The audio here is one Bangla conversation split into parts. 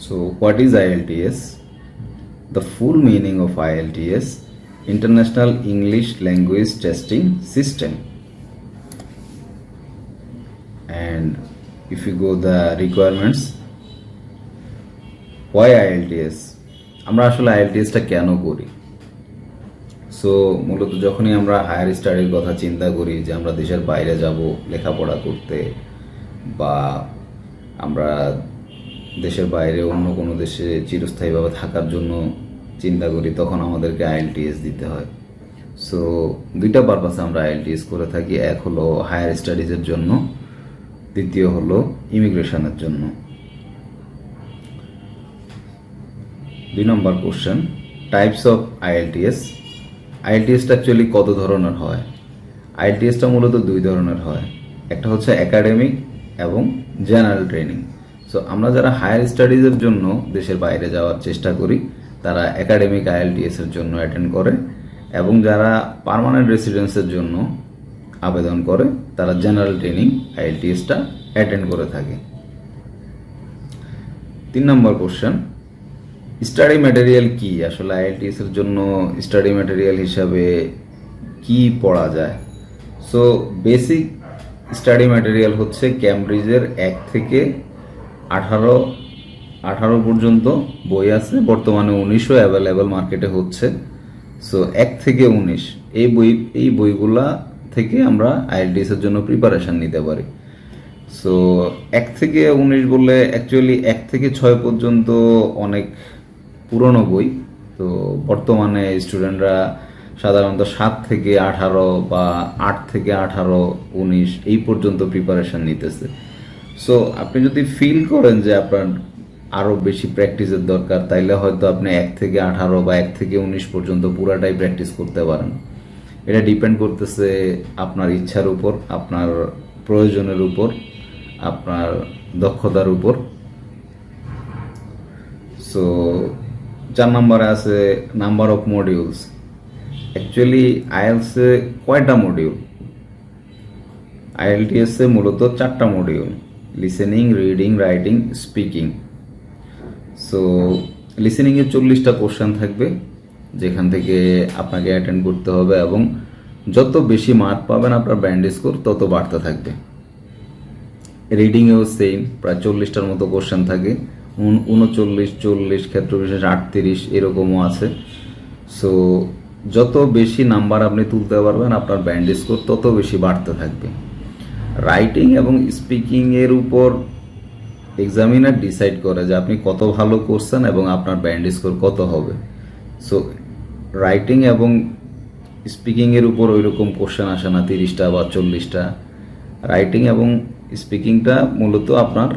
So, what is IELTS? The full meaning of IELTS, International English Language Testing System. And if you go the requirements, why IELTS? আমরা আসলে আইএলটিএসটা কেন করি? সো মূলত যখনই আমরা হায়ার স্টাডির কথা চিন্তা করি যে আমরা দেশের বাইরে যাব লেখাপড়া করতে, বা আমরা দেশের বাইরে অন্য কোনো দেশে চিরস্থায়ীভাবে থাকার জন্য চিন্তা করি, তখন আমাদেরকে আইএলটিএস দিতে হয়। সো দুইটা পারপাসে আমরা আইএলটিএস করে থাকি। এক হলো হায়ার স্টাডিজের জন্য, দ্বিতীয় হলো ইমিগ্রেশনের জন্য। 2 নম্বর কোশ্চেন, টাইপস অফ আইএলটিএস। আইএলটিএসটা অ্যাকচুয়ালি কত ধরনের হয়? আইএলটিএসটা মূলত 2 ধরনের হয়। একটা হচ্ছে একাডেমিক এবং জেনারেল ট্রেনিং। সো আমরা যারা হায়ার স্টাডিজের জন্য দেশের বাইরে যাওয়ার চেষ্টা করি, তারা একাডেমিক আইএলটিএস এর জন্য অ্যাটেন্ড করে, এবং যারা পার্মানেন্ট রেসিডেন্সের জন্য আবেদন করে তারা জেনারেল ট্রেনিং আইএলটিএসটা অ্যাটেন্ড করে থাকে। 3 নম্বর কোশ্চেন, স্টাডি ম্যাটেরিয়াল কি? আসলে আইএলটিএস এর জন্য স্টাডি ম্যাটেরিয়াল হিসাবে কি পড়া যায়? সো বেসিক স্টাডি ম্যাটেরিয়াল হচ্ছে ক্যামব্রিজের 1 থেকে 18 পর্যন্ত বই আছে, বর্তমানে 19ও অ্যাভেলেবেল মার্কেটে হচ্ছে। সো 1 থেকে 19 এই বইগুলা থেকে আমরা আইএলটিএস এর জন্য প্রিপারেশন নিতে পারি। সো 1 থেকে 19 বললে অ্যাকচুয়ালি 1 থেকে 6 পর্যন্ত অনেক পুরনো বই। তো বর্তমানে স্টুডেন্টরা সাধারণত 7 থেকে 18 বা 8 থেকে 18, 19 এই পর্যন্ত প্রিপারেশন নিতেছে। সো আপনি যদি ফিল করেন যে আপনার আরও বেশি প্র্যাকটিসের দরকার, তাইলে হয়তো আপনি 1 থেকে 18 বা 1 থেকে 19 পর্যন্ত পুরাটাই প্র্যাকটিস করতে পারেন। এটা ডিপেন্ড করতেছে আপনার ইচ্ছার উপর, আপনার প্রয়োজনের উপর, আপনার দক্ষতার উপর। সো 4 নম্বরে আছে নাম্বার অফ মডিউলস। অ্যাকচুয়ালি আইএলটিএসে কয়টা মডিউল? আইএলটিএসে মূলত 4টা module, listening, reading, writing, speaking. So লিসেনিংয়ে 40টা কোশ্চেন থাকবে, যেখান থেকে আপনাকে অ্যাটেন্ড করতে হবে, এবং যত বেশি মার্ক পাবেন আপনার ব্যান্ড স্কোর তত বাড়তে থাকবে। রিডিংয়েও সেম, প্রায় 40টার মতো কোশ্চেন থাকে, 39, 40, ক্ষেত্র বিশেষ 38 এরকমও আছে। সো যত বেশি নাম্বার আপনি তুলতে পারবেন আপনার ব্যান্ড স্কোর তত বেশি বাড়তে থাকবে। রাইটিং এবং স্পিকিং এর উপর এক্সামিনার ডিসাইড করে যে আপনি কত ভালো করছেন এবং আপনার ব্যান্ড স্কোর কত হবে। সো রাইটিং এবং স্পিকিং এর উপর ওই রকম কোশ্চেন আসে না 30টা বা 40টা। রাইটিং এবং স্পিকিংটা মূলত আপনার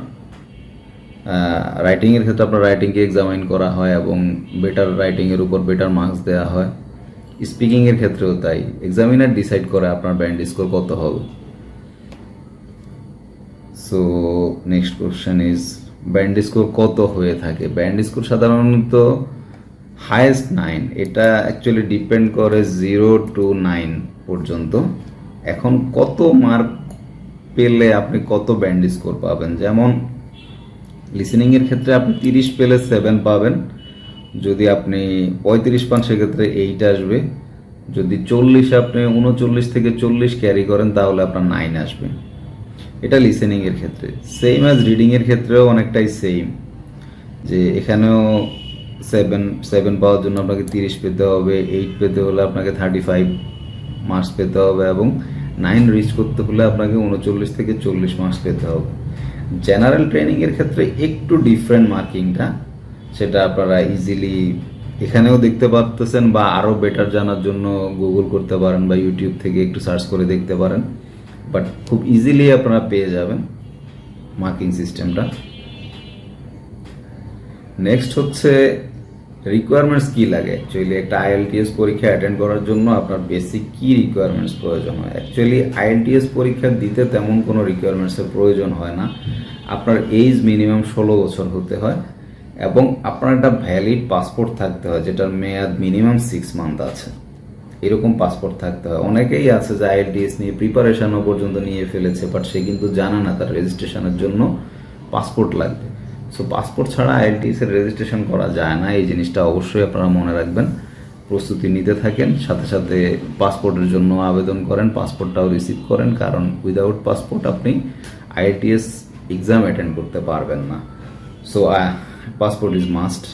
রাইটিংয়ের ক্ষেত্রে আপনার রাইটিংকে এক্সামাইন করা হয় এবং বেটার রাইটিংয়ের উপর বেটার মার্কস দেওয়া হয়। স্পিকিংয়ের ক্ষেত্রেও তাই, এক্সামিনার ডিসাইড করে আপনার ব্যান্ড স্কোর কত হবে। So next question is, band score কত হয়ে থাকে? ব্যান্ড স্কোর সাধারণত হাইয়েস্ট 9। এটা অ্যাকচুয়ালি ডিপেন্ড করে 0 to 9 পর্যন্ত। এখন কত মার্ক পেলে আপনি কত ব্যান্ড স্কোর পাবেন? যেমন লিসেনিংয়ের ক্ষেত্রে আপনি 30 পেলে 7 পাবেন, যদি আপনি 35 পান সেক্ষেত্রে 8 আসবে, যদি 40 আপনি 39 থেকে 40 ক্যারি করেন তাহলে আপনার 9 আসবে। এটা লিসেনিংয়ের ক্ষেত্রে। সেম অ্যাজ রিডিংয়ের ক্ষেত্রেও অনেকটাই সেম, যে এখানেও 7 পাওয়ার জন্য আপনাকে 30 পেতে হবে, 8 পেতে হলে আপনাকে 35 মার্কস পেতে হবে, এবং 9 রিচ করতে হলে আপনাকে 39 থেকে 40 মার্কস পেতে হবে। জেনারেল ট্রেনিংয়ের ক্ষেত্রে একটু ডিফারেন্ট মার্কিংটা, সেটা আপনারা ইজিলি এখানেও দেখতে পারতেছেন, বা আরও বেটার জানার জন্য গুগল করতে পারেন বা ইউটিউব থেকে একটু সার্চ করে দেখতে পারেন, বাট খুব ইজিলি আপনারা পেয়ে যাবেন মার্কিং সিস্টেমটা। নেক্সট হচ্ছে রিকোয়ারমেন্টস কি লাগে। অ্যাকচুয়ালি একটা আইএলটিএস পরীক্ষা অ্যাটেন্ড করার জন্য আপনার বেসিক কি রিকোয়ারমেন্টস প্রয়োজন হয়? অ্যাকচুয়ালি আইএলটিএস পরীক্ষা দিতে তেমন কোনো রিকোয়ারমেন্টসের প্রয়োজন হয় না। আপনার এজ মিনিমাম 16 বছর হতে হয়, এবং আপনার একটা ভ্যালিড পাসপোর্ট থাকতে হয় যেটার মেয়াদ মিনিমাম 6 মান্থ আছে। এরকম পাসপোর্ট থাকতে হয়। অনেকেই আছে যে আইএলটিএস নিয়ে প্রিপারেশনও পর্যন্ত নিয়ে ফেলেছে, বাট সে কিন্তু জানে না তার রেজিস্ট্রেশনের জন্য পাসপোর্ট লাগবে। সো পাসপোর্ট ছাড়া আইএলটিএস এর রেজিস্ট্রেশন করা যায় না, এই জিনিসটা অবশ্যই আপনারা মনে রাখবেন। প্রস্তুতি নিতে থাকেন, সাথে সাথে পাসপোর্টের জন্য আবেদন করেন, পাসপোর্টটাও রিসিভ করেন, কারণ উইদাউট পাসপোর্ট আপনি আইএলটিএস এক্সাম অ্যাটেন্ড করতে পারবেন না। So passport is must.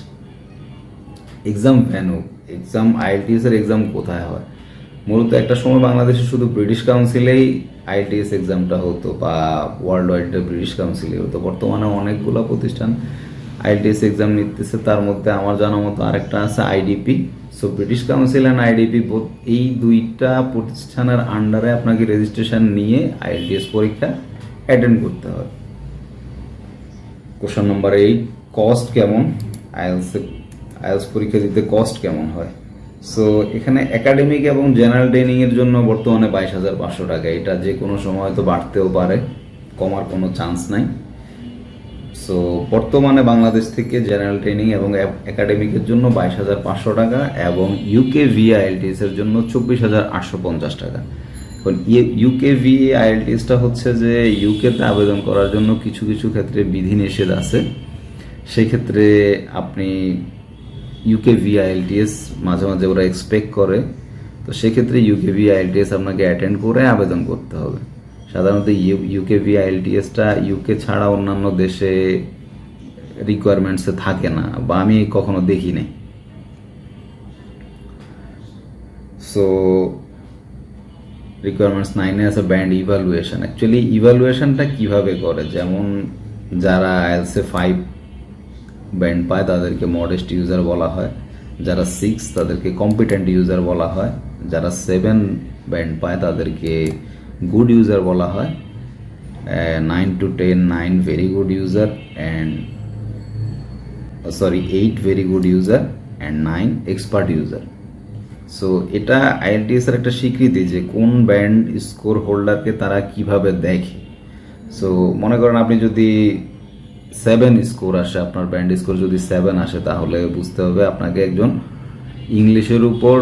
Exam venue, exam IELTS এর এক্সাম কোথায় হয়? মূলত একটা সময় বাংলাদেশে শুধু ব্রিটিশ কাউন্সিলেই আইএলটিএস এক্সামটা হতো, বা ওয়ার্ল্ড ওয়াইড ব্রিটিশ কাউন্সিলে হতো। বর্তমানে অনেকগুলো প্রতিষ্ঠান আইএলটিএস এক্সাম নিতেছে, তার মধ্যে আমার জানা মতো আরেকটা আছে IDP. So British council and IDP, এই দুইটা প্রতিষ্ঠানের আন্ডারে আপনাকে রেজিস্ট্রেশন নিয়ে আইএলটিএস পরীক্ষা অ্যাটেন্ড করতে হয়। কোশ্চেন নাম্বার 8, কস্ট কেমন? আইএলটিএস পরীক্ষা দিতে কস্ট কেমন হয়? সো এখানে একাডেমিক এবং জেনারেল ট্রেনিং এর জন্য বর্তমানে 22,500 টাকা। এটা যে কোনো সময় তো বাড়তেও পারে, কমার কোনো চান্স নাই। সো বর্তমানে বাংলাদেশ থেকে জেনারেল ট্রেনিং এবং একাডেমিকের জন্য 22,500 টাকা, এবং ইউকে ভিএ আইএলটিএস এর জন্য 24,850 টাকা। এখন ইউকে ভিএ আইএলটিএসটা হচ্ছে যে ইউকেতে আবেদন করার জন্য কিছু কিছু ক্ষেত্রে বিধিনিষেধ আছে। সেই ক্ষেত্রে আপনি ইউকে ভি আইএলটিএস মাঝে মাঝে ওরা এক্সপেক্ট করে, তো সেক্ষেত্রে ইউকে ভি আইএলটিএস আপনাকে অ্যাটেন্ড করে আবেদন করতে হবে। সাধারণত ইউকে ভি আইএলটিএসটা ইউকে ছাড়া অন্যান্য দেশে রিকোয়ারমেন্টসে থাকে না, বা আমি কখনো দেখি নাই। সো রিকোয়ারমেন্টস 9-এ আছে ব্যান্ড ইভালুয়েশন। অ্যাকচুয়ালি ইভালুয়েশনটা কিভাবে করে, যেমন যারা আইএলসে 5 ব্যান্ড পায় তাদেরকে মডেস্ট ইউজার বলা হয়, যারা 6 তাদেরকে কম্পিটেন্ট ইউজার বলা হয়, যারা 7 ব্যান্ড পায় তাদেরকে গুড ইউজার বলা হয়, 9 to 10, 9 very good user, and 8 very good user and 9 expert user. So এটা আইএলটিএস এর একটা স্বীকৃতি যে কোন ব্যান্ড স্কোর হোল্ডারকে তারা কিভাবে দেখে। সো মনে করেন আপনি যদি 7 স্কোর আসে, আপনার ব্যান্ড স্কোর যদি 7 আসে, তাহলে বুঝতে হবে আপনাকে একজন ইংলিশের উপর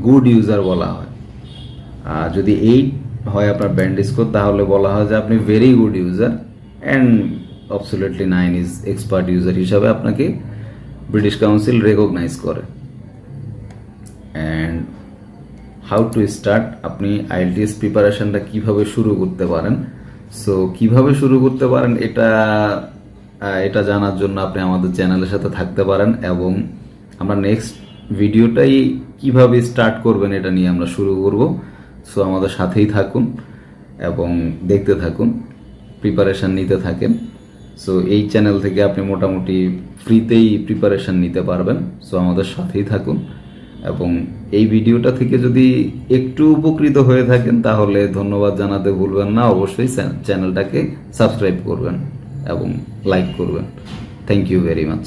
গুড ইউজার বলা হয়। আর যদি 8 হয় আপনার ব্যান্ড স্কোর, তাহলে বলা হয় যে আপনি very good user, and absolutely 9 is expert user হিসাবে আপনাকে ব্রিটিশ কাউন্সিল রেকগনাইজ করে। অ্যান্ড হাউ টু স্টার্ট, আপনি আইএলটিএস প্রিপারেশনটা কিভাবে শুরু করতে পারেন। সো কিভাবে শুরু করতে পারেন এটা জানার জন্য আপনি আমাদের চ্যানেলের সাথে থাকতে পারেন, এবং আমরা নেক্সট ভিডিওটাই কিভাবে স্টার্ট করবেন এটা নিয়ে আমরা শুরু করব। সো আমাদের সাথেই থাকুন এবং দেখতে থাকুন, প্রিপারেশন নিতে থাকেন। সো এই চ্যানেল থেকে আপনি মোটামুটি ফ্রিতেই প্রিপারেশন নিতে পারবেন। সো আমাদের সাথেই থাকুন, এবং এই ভিডিওটা থেকে যদি একটু উপকৃত হয়ে থাকেন তাহলে ধন্যবাদ জানাতে ভুলবেন না। অবশ্যই চ্যানেলটাকে সাবস্ক্রাইব করবেন এবং লাইক করবেন। Thank you very much.